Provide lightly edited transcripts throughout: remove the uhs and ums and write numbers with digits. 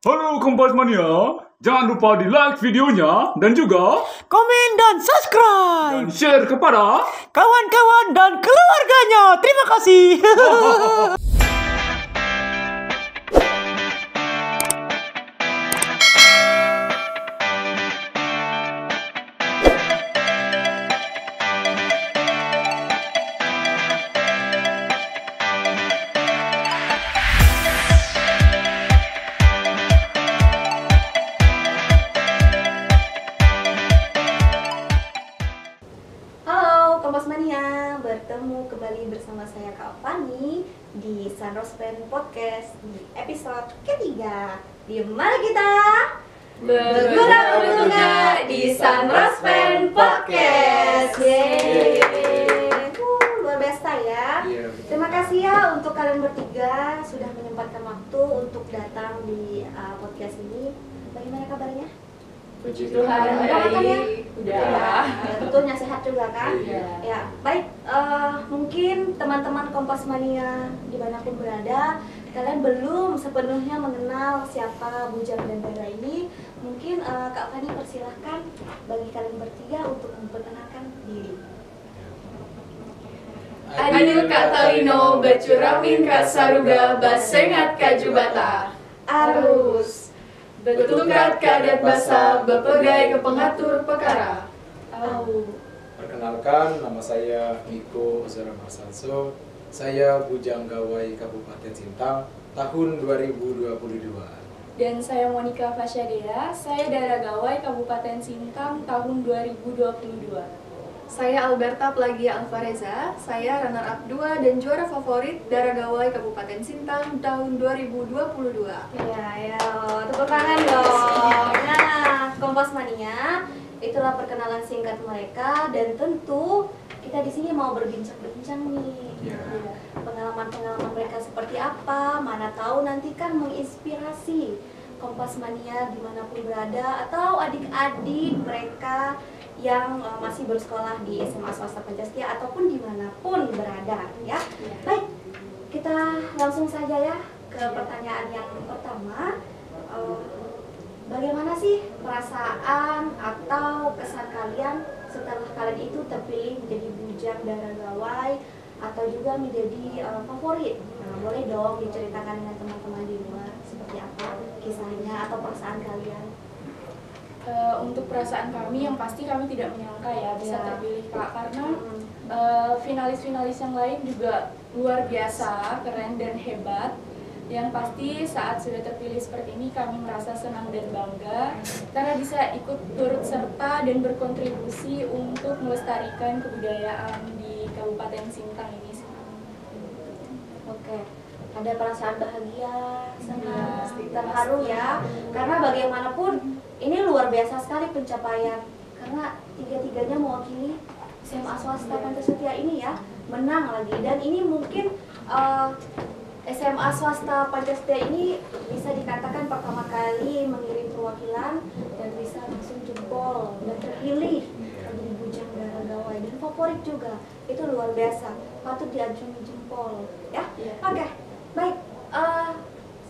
Halo Kompas Mania, jangan lupa di like videonya dan juga komen dan subscribe dan share kepada kawan-kawan dan keluarganya. Terima kasih. Halo Kompas Mania, bertemu kembali bersama saya Kak Fani di Sunrise Pen Podcast di episode ketiga. Di mana kita berguna di Sunrise Pen Podcast. Yeay. Luar biasa ya. Terima kasih ya untuk kalian bertiga sudah menyempatkan waktu untuk datang di podcast ini. Bagaimana kabarnya? Puji Tuhan, baik. Udah. Tentunya sehat juga kan? Iya. Ya, baik. Mungkin teman-teman Kompas Mania dimanapun berada, kalian belum sepenuhnya mengenal siapa Bujang dan Dara ini. Mungkin Kak Fani persilahkan bagi kalian bertiga untuk memperkenalkan diri. Adil Katalino, Bacuramin Kak Saruga, Basengat Kajubata. Arus. Betukat Kadet Basa, Bepegai Kepengatur Perkara. Perkenalkan, nama saya Miko Ozara Marsanso. Saya Bujang Gawai Kabupaten Sintang tahun 2022. Dan saya Monica Fasyadea, saya Dara Gawai Kabupaten Sintang tahun 2022. Saya Alberta Plagia Alvareza, saya runner up 2 dan juara favorit Dara Gawai Kabupaten Sintang tahun 2022. Ya, tepuk tangan dong. Nah, Kompas Mania, itulah perkenalan singkat mereka dan tentu kita di sini mau berbincang-bincang nih. Pengalaman-pengalaman mereka seperti apa? Mana tahu nanti kan menginspirasi Kompas Mania dimanapun berada atau adik-adik mereka yang masih bersekolah di SMA swasta Pancasila ataupun dimanapun berada ya. Baik, kita langsung saja ya ke pertanyaan yang pertama. Bagaimana sih perasaan atau kesan kalian setelah kalian itu terpilih menjadi Bujang Dara Gawai atau juga menjadi favorit? Nah, boleh dong diceritakan dengan teman-teman di luar seperti apa kisahnya atau perasaan kalian. Untuk perasaan kami yang pasti kami tidak menyangka ya bisa terpilih Kak, karena finalis-finalis yang lain juga luar biasa, keren dan hebat. Yang pasti saat sudah terpilih seperti ini kami merasa senang dan bangga karena bisa ikut turut serta dan berkontribusi untuk melestarikan kebudayaan di Kabupaten Sintang ini. Oke, ada perasaan bahagia, senang, terharu ya, karena bagaimanapun ini luar biasa sekali pencapaian, karena tiga-tiganya mewakili SMA swasta Pancasila ini ya, menang lagi. Dan ini mungkin SMA swasta Pancasila ini bisa dikatakan pertama kali mengirim perwakilan dan bisa langsung jempol dan terpilih menjadi Bujang Dara Gawai dan favorit juga. Itu luar biasa, patut diacungi jempol ya. Oke, baik.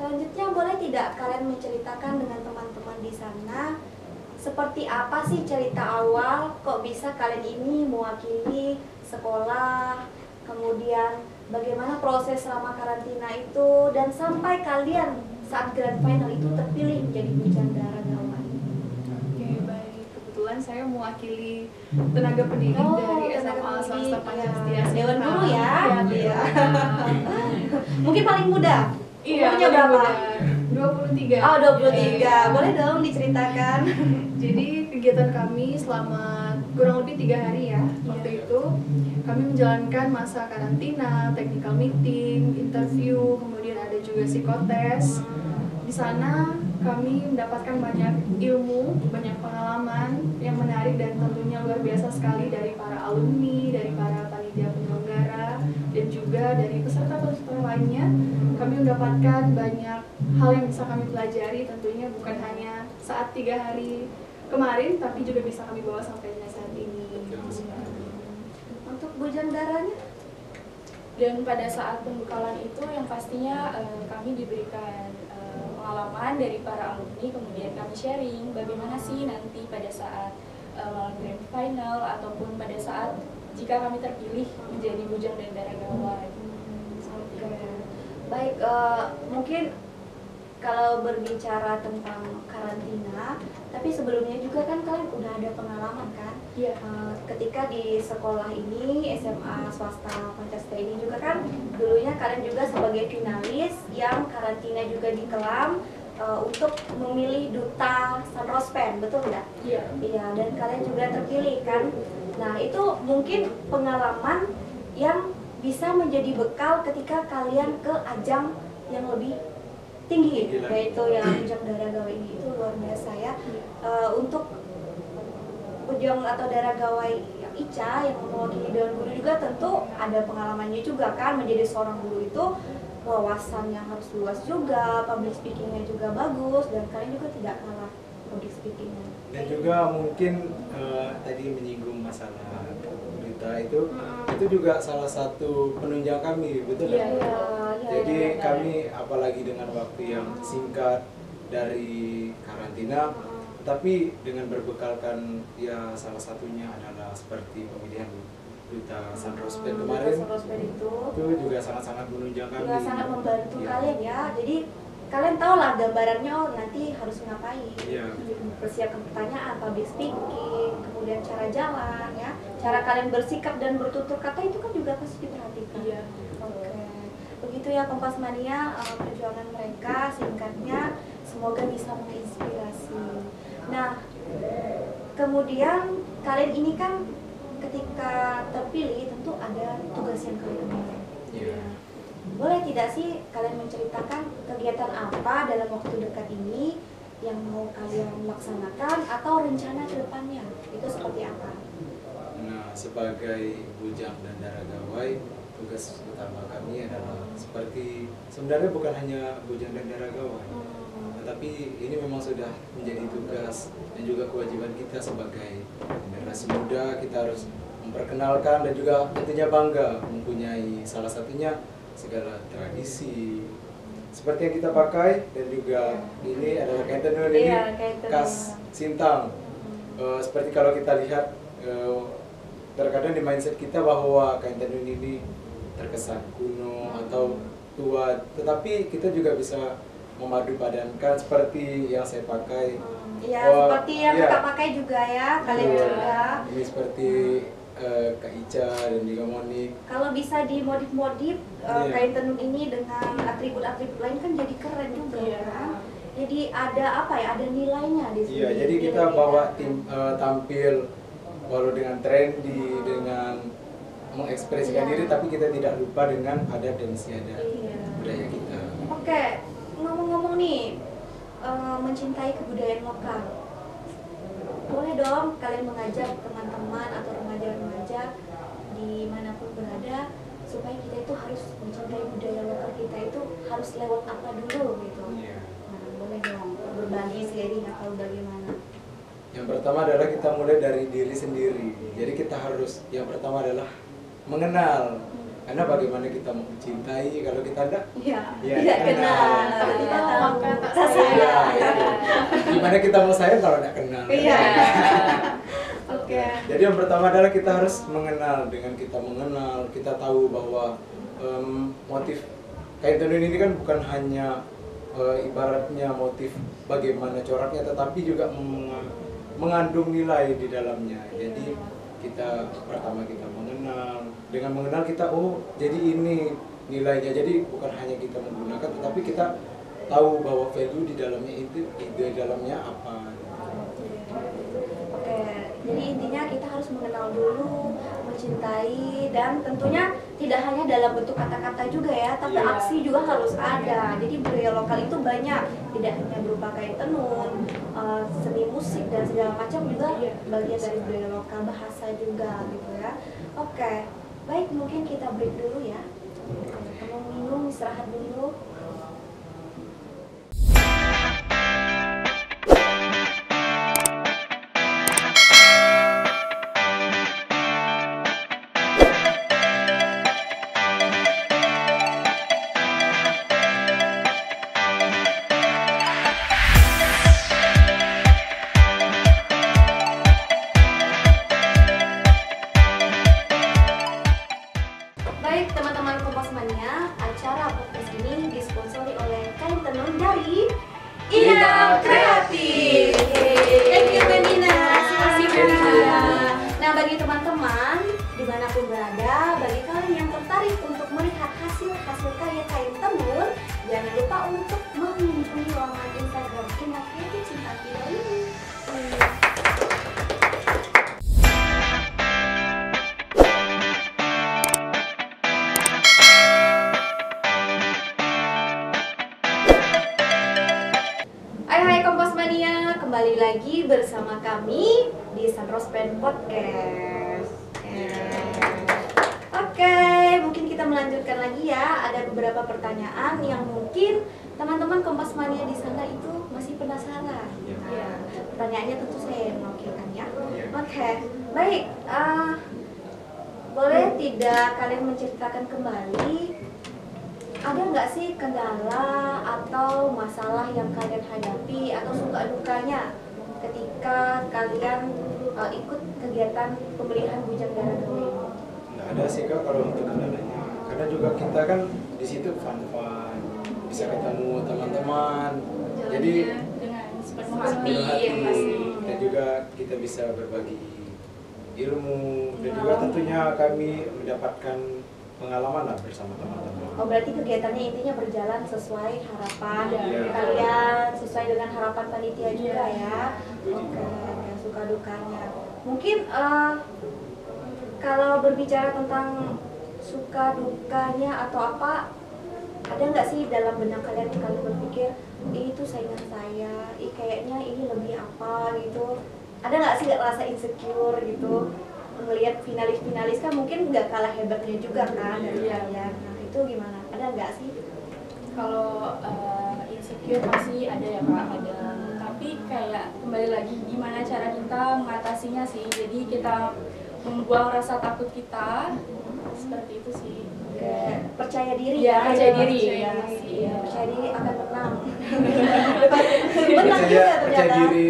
Selanjutnya boleh tidak kalian menceritakan dengan teman-teman di sana seperti apa sih cerita awal kok bisa kalian ini mewakili sekolah, kemudian bagaimana proses selama karantina itu dan sampai kalian saat grand final itu terpilih menjadi Bujang Dara Gawai. Oke, baik. Kebetulan saya mewakili tenaga pendidik dari SMA swasta Pancasila. Dewan Guru ya. Iya. Mungkin paling muda. Iya, Umurnya berapa? 23. Oh, 23. Boleh dong diceritakan. Jadi kegiatan kami selama kurang lebih 3 hari ya. Waktu itu kami menjalankan masa karantina, technical meeting, interview, kemudian ada juga psikotes. Di sana kami mendapatkan banyak ilmu, banyak pengalaman yang menarik dan tentunya luar biasa sekali dari para alumni, dari para panitia penyelenggara, dan juga dari peserta-peserta lainnya. Kami mendapatkan banyak hal yang bisa kami pelajari, tentunya bukan hanya saat 3 hari kemarin, tapi juga bisa kami bawa sampai dengan saat ini. Untuk Bujang Daranya? Dan pada saat pembekalan itu yang pastinya kami diberikan pengalaman dari para alumni, kemudian kami sharing bagaimana sih nanti pada saat malam grand final ataupun pada saat jika kami terpilih menjadi Bujang dan Dara Gawai. Seperti itu. Baik, mungkin kalau berbicara tentang karantina, tapi sebelumnya juga kan kalian udah ada pengalaman kan? Iya. Ketika di sekolah ini, SMA swasta Pancasila ini juga kan, dulunya kalian juga sebagai finalis yang karantina juga di Kelam untuk memilih duta Sunrose-Pen, betul nggak? Iya. Iya, dan kalian juga terpilih kan? Nah, itu mungkin pengalaman yang bisa menjadi bekal ketika kalian ke ajang yang lebih tinggi, yaitu yang Bujang Dara Gawai ini. Itu luar biasa ya. Untuk Bujang atau Dara Gawai Ica yang mewakili Dewan Guru juga tentu ada pengalamannya juga kan, menjadi seorang guru itu wawasan yang harus luas juga, public speakingnya juga bagus, dan kalian juga tidak kalah public speakingnya. Dan juga mungkin tadi menyinggung masalah berita itu juga salah satu penunjang kami, betul Iya, nggak? iya, Jadi iya. kami apalagi dengan waktu yang singkat dari karantina, tapi dengan berbekalkan ya salah satunya adalah seperti pemilihan duta Sunrose-Pen kemarin, Sunrose-Pen itu juga sangat-sangat menunjang kami. juga sangat membantu Iya. kalian ya. Jadi kalian tahu lah gambarannya, oh nanti harus ngapain. Iya. Persiapkan pertanyaan, public speaking, kemudian cara jalan ya, cara kalian bersikap dan bertutur kata itu kan juga pasti diperhatikan. Iya. Oke, begitu ya Kompas Mania, perjuangan mereka singkatnya semoga bisa menginspirasi. Nah, kemudian kalian ini kan ketika terpilih tentu ada tugas yang kalian miliki. Iya. Boleh tidak sih kalian menceritakan kegiatan apa dalam waktu dekat ini yang mau kalian laksanakan atau rencana ke depannya? Itu seperti apa? Nah, sebagai Bujang dan Dara Gawai, tugas utama kami adalah seperti sebenarnya bukan hanya Bujang dan Dara Gawai, tetapi ini memang sudah menjadi tugas dan juga kewajiban kita sebagai generasi muda. Kita harus memperkenalkan dan juga tentunya bangga mempunyai salah satunya segala tradisi seperti yang kita pakai, dan juga ini adalah kain tenun ini Iya, kain tenun. khas Sintang. Seperti kalau kita lihat terkadang di mindset kita bahwa kain tenun ini terkesan kuno atau tua, tetapi kita juga bisa memadu padankan seperti yang saya pakai. Iya, Oh, seperti yang iya. kakak pakai juga ya, kalian Iya. juga. Ini seperti Kak Ica dan juga Monik. Kalau bisa dimodif-modif Iya. kain tenun ini dengan atribut-atribut lain kan jadi keren juga Iya. kan. Jadi ada apa ya? Ada nilainya di sini. Iya, jadi kita bawa tim tampil walau dengan trendy, dengan mengekspresikan Iya. diri, tapi kita tidak lupa dengan adat dan istiadat Iya. budaya kita. Oke, ngomong-ngomong nih, mencintai kebudayaan lokal. Boleh dong kalian mengajak teman-teman atau remaja-remaja dimanapun berada supaya kita itu harus mencintai budaya lokal kita itu harus lewat apa dulu gitu. Iya. Nah, boleh dong berbagi sharing atau bagaimana. Yang pertama adalah kita mulai dari diri sendiri. Jadi kita harus, yang pertama adalah mengenal. Karena bagaimana kita mau mencintai kalau kita tidak Iya, Iya, tidak kenal. kenal, tidak tahu Maka tak rasa sayang. sayang. gimana kita mau sayang kalau tidak kenal. Iya. Oke. Jadi yang pertama adalah kita harus mengenal. Dengan kita mengenal, kita tahu bahwa motif kain tenun ini kan bukan hanya ibaratnya motif bagaimana coraknya, tetapi juga mengandung nilai di dalamnya. Jadi kita pertama kita mengenal, dengan mengenal kita jadi ini nilainya. Jadi bukan hanya kita menggunakan, tetapi kita tahu bahwa value di dalamnya itu di dalamnya apa. Oke, jadi intinya kita harus mengenal dulu, mencintai, dan tentunya tidak hanya dalam bentuk kata-kata juga ya, tapi Iya. aksi juga harus ada. Jadi budaya lokal itu banyak, tidak hanya berupa kain tenun, seni musik dan segala macam juga bagian dari budaya lokal, bahasa juga gitu ya. Oke, baik mungkin kita break dulu ya. Kamu minum, istirahat dulu. nanti dahulu. Hai Kompas Mania, kembali lagi bersama kami di Sunrose Band Podcast. Oke, mungkin kita melanjutkan lagi ya. Ada beberapa pertanyaan yang mungkin teman-teman Kompas Mania di sana itu masih penasaran. Nah, pertanyaannya tentu saya yang mewakilkan ya. Oke, baik. Boleh tidak kalian menceritakan kembali, ada nggak sih kendala atau masalah yang kalian hadapi atau suka dukanya ketika kalian ikut kegiatan pemilihan bujang darah ini? Nggak ada sih Kak kalau untuk kendalanya, karena juga kita kan di situ fun-fun, bisa ketemu teman-teman, jadi dengan sepenuh sepenuh hati yang pasti. dan juga kita bisa berbagi ilmu dan juga tentunya kami mendapatkan pengalaman lah bersama teman-teman. Oh, berarti kegiatannya intinya berjalan sesuai harapan Iya. kalian, sesuai dengan harapan panitia juga ya. Oke. Oke, suka dukanya. Mungkin kalau berbicara tentang suka dukanya atau apa, ada nggak sih dalam benak kalian berpikir, ini tuh saingan saya, kayaknya ini lebih apa gitu. Ada nggak sih rasa insecure gitu? Melihat finalis-finalis kan mungkin nggak kalah hebatnya juga kan dari kalian. Nah itu gimana? Ada nggak sih? Kalau insecure pasti ada ya Kak, ada. Tapi kayak kembali lagi gimana cara kita mengatasinya sih. Jadi kita membuang rasa takut kita, seperti itu sih. Kayak percaya diri Iya, percaya diri. Percaya Ya, diri. pasti. Iya, percaya diri akan menang. Percaya, Menang juga percaya ternyata. diri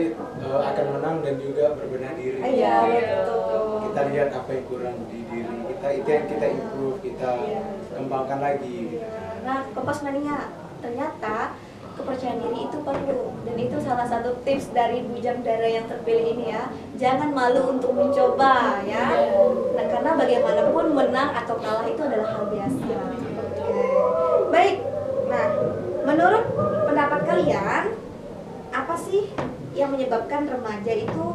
akan menang dan juga berbenah diri. Iya betul. Kita lihat apa yang kurang di diri kita, itu yang kita improve, kita kembangkan lagi. Nah, Kompas Mania, ternyata kepercayaan diri itu perlu, dan itu salah satu tips dari bujang dara yang terpilih ini ya. Jangan malu untuk mencoba ya. Nah, karena bagaimanapun menang atau kalah itu adalah hal biasa. Oke. Baik. Nah, menurut pendapat kalian, apa sih yang menyebabkan remaja itu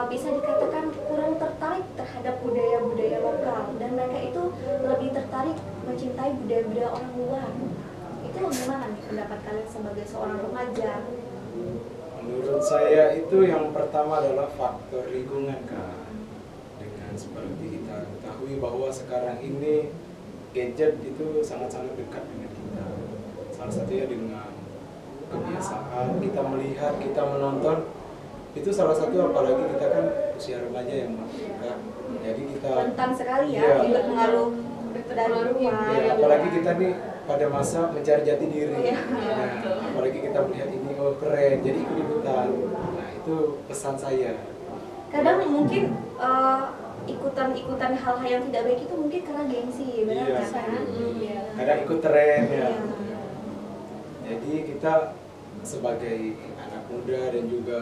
bisa dikatakan kurang tertarik terhadap budaya-budaya lokal, dan mereka itu lebih tertarik mencintai budaya-budaya orang luar? Itu gimana nih pendapat kalian sebagai seorang remaja? Menurut saya itu yang pertama adalah faktor lingkungan Kak. Dengan seperti kita ketahui bahwa sekarang ini gadget itu sangat-sangat dekat dengan kita. Salah satunya dengan kebiasaan kita melihat, kita menonton, itu salah satu, apalagi kita kan usia remaja yang Kak. Jadi kita Rentan sekali ya, Iya. berpengaruh dari luar. ya, apalagi kita nih pada masa mencari jati diri. Iya. Nah, apalagi kita melihat ini, oh keren, jadi ikut-ikutan. Nah, itu pesan saya. Kadang mungkin ikutan hal-hal yang tidak baik itu mungkin karena gengsi, benar Iya. nggak kan? Iya. Kadang ikut tren ya. Iya. Jadi kita sebagai anak muda dan juga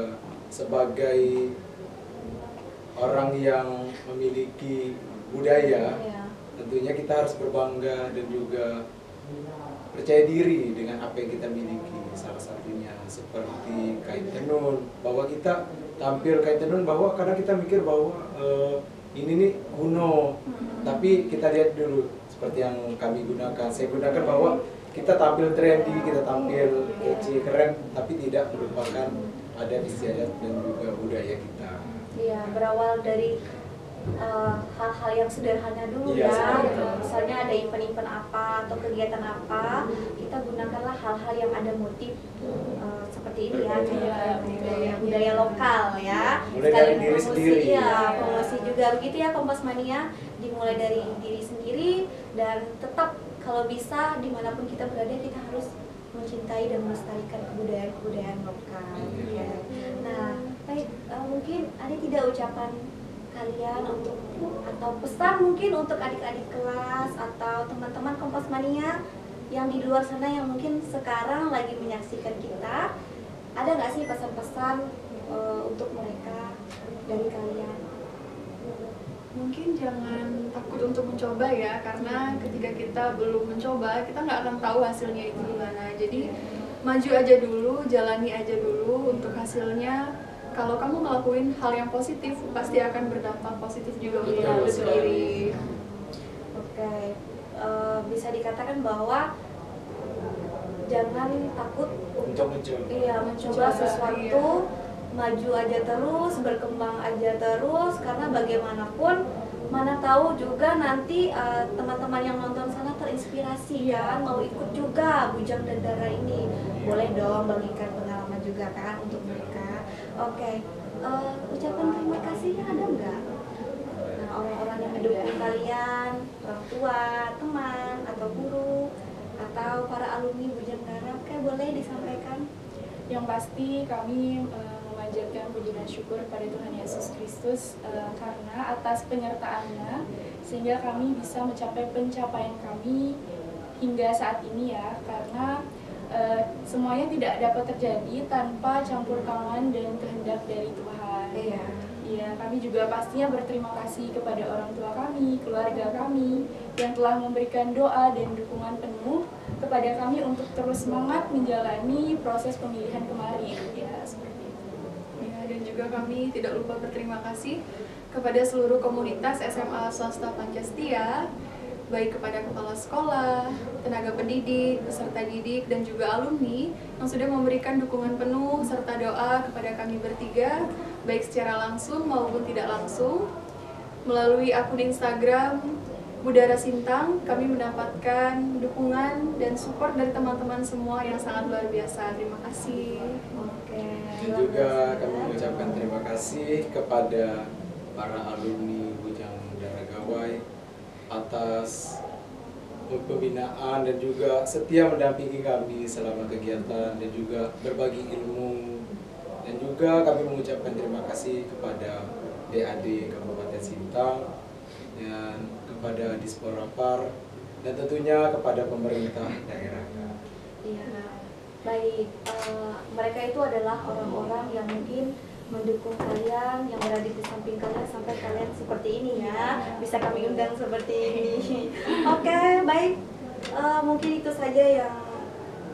sebagai orang yang memiliki budaya, Iya. tentunya kita harus berbangga dan juga percaya diri dengan apa yang kita miliki. Salah satunya seperti kain tenun, bahwa kita tampil kain tenun, bahwa kadang kita mikir bahwa ini nih kuno, tapi kita lihat dulu seperti yang kami gunakan, saya gunakan, bahwa kita tampil trendy, kita tampil kece, keren, tapi tidak melupakan adat istiadat dan juga budaya kita. Iya, berawal dari hal-hal yang sederhana dulu Iya, ya. sederhana. Misalnya ada event-event apa atau kegiatan apa, kita gunakanlah hal-hal yang ada motif seperti ini ya, kayak budaya lokal ya. Mulai dari diri promosi, sendiri. ya, promosi juga begitu ya Kompas Mania, dimulai dari diri sendiri, dan tetap kalau bisa dimanapun kita berada kita harus mencintai dan melestarikan kebudayaan lokal. Iya. Nah, baik, mungkin ada tidak ucapan kalian untuk atau pesan mungkin untuk adik-adik kelas atau teman-teman Kompas Mania yang di luar sana yang mungkin sekarang lagi menyaksikan kita, ada nggak sih pesan-pesan untuk mereka dari kalian? Mungkin jangan takut untuk mencoba ya, karena ketika kita belum mencoba kita nggak akan tahu hasilnya itu gimana. Jadi maju aja dulu, jalani aja dulu untuk hasilnya. Kalau kamu ngelakuin hal yang positif, pasti akan berdampak positif juga untuk Betul kamu sekali. sendiri. Oke, bisa dikatakan bahwa jangan takut Untuk mencoba. mencoba Mencoba, sesuatu, maju aja terus, berkembang aja terus, karena bagaimanapun mana tahu juga nanti teman-teman yang nonton sana terinspirasi kan, mau ikut juga Bujang dan Dara ini. Boleh dong bagikan pengalaman juga kan untuk mereka. Oke, ucapan terima kasihnya ada nggak? Nah, orang-orang yang mendukung kalian, orang tua, teman, atau guru, atau para alumni Bujang Dara, oke boleh disampaikan. Yang pasti kami memanjatkan puji dan syukur kepada Tuhan Yesus Kristus karena atas penyertaannya sehingga kami bisa mencapai pencapaian kami hingga saat ini ya, karena semuanya tidak dapat terjadi tanpa campur tangan dan kehendak dari Tuhan. Iya. Ya, kami juga pastinya berterima kasih kepada orang tua kami, keluarga kami yang telah memberikan doa dan dukungan penuh kepada kami untuk terus semangat menjalani proses pemilihan kemarin. Ya, seperti itu. Ya, dan juga kami tidak lupa berterima kasih kepada seluruh komunitas SMA Swasta Pancastia, baik kepada kepala sekolah, tenaga pendidik, peserta didik, dan juga alumni yang sudah memberikan dukungan penuh serta doa kepada kami bertiga, baik secara langsung maupun tidak langsung. Melalui akun Instagram Budara Sintang, kami mendapatkan dukungan dan support dari teman-teman semua yang sangat luar biasa. Terima kasih. Oke. Dan juga kami mengucapkan terima kasih kepada para alumni Bujang Dara Gawai atas pembinaan dan juga setia mendampingi kami selama kegiatan dan juga berbagi ilmu. Dan juga kami mengucapkan terima kasih kepada DAD Kabupaten Sintang dan kepada Disporapar dan tentunya kepada pemerintah daerah. Iya, baik. Mereka itu adalah orang-orang yang mungkin mendukung kalian, yang berada di samping kalian sampai kalian seperti ini ya, bisa kami undang seperti ini. Oke, baik. Mungkin itu saja yang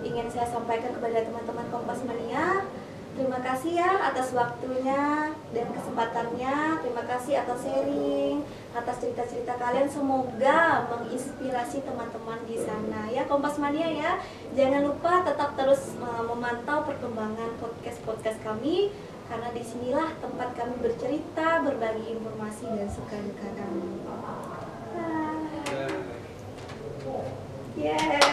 ingin saya sampaikan kepada teman-teman Kompas Mania. Terima kasih ya atas waktunya dan kesempatannya. Terima kasih atas sharing, atas cerita-cerita kalian. Semoga menginspirasi teman-teman di sana ya, Kompas Mania ya. Jangan lupa tetap terus memantau perkembangan podcast kami, karena disinilah tempat kami bercerita, berbagi informasi dan suka duka kami. Yeah.